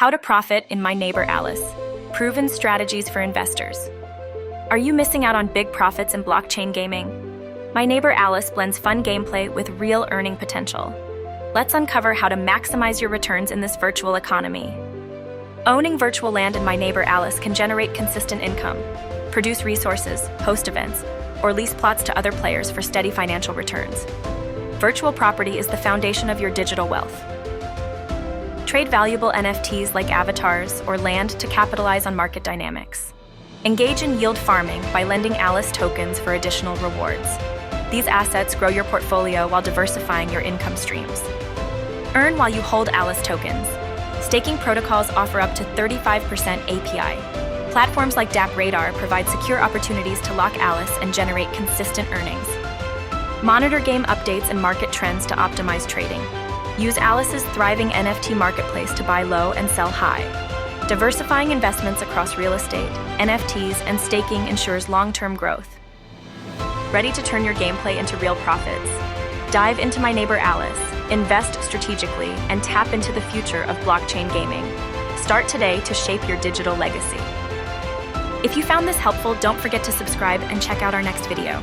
How to profit in My Neighbor Alice. Proven strategies for investors. Are you missing out on big profits in blockchain gaming? My Neighbor Alice blends fun gameplay with real earning potential. Let's uncover how to maximize your returns in this virtual economy. Owning virtual land in My Neighbor Alice can generate consistent income, produce resources, host events, or lease plots to other players for steady financial returns. Virtual property is the foundation of your digital wealth. Trade valuable NFTs like avatars or land to capitalize on market dynamics. Engage in yield farming by lending Alice tokens for additional rewards. These assets grow your portfolio while diversifying your income streams. Earn while you hold Alice tokens. Staking protocols offer up to 35% API. Platforms like dApp Radar provide secure opportunities to lock Alice and generate consistent earnings. Monitor game updates and market trends to optimize trading. Use Alice's thriving NFT marketplace to buy low and sell high. Diversifying investments across real estate, NFTs, and staking ensures long-term growth. Ready to turn your gameplay into real profits? Dive into My Neighbor Alice, invest strategically, and tap into the future of blockchain gaming. Start today to shape your digital legacy. If you found this helpful, don't forget to subscribe and check out our next video.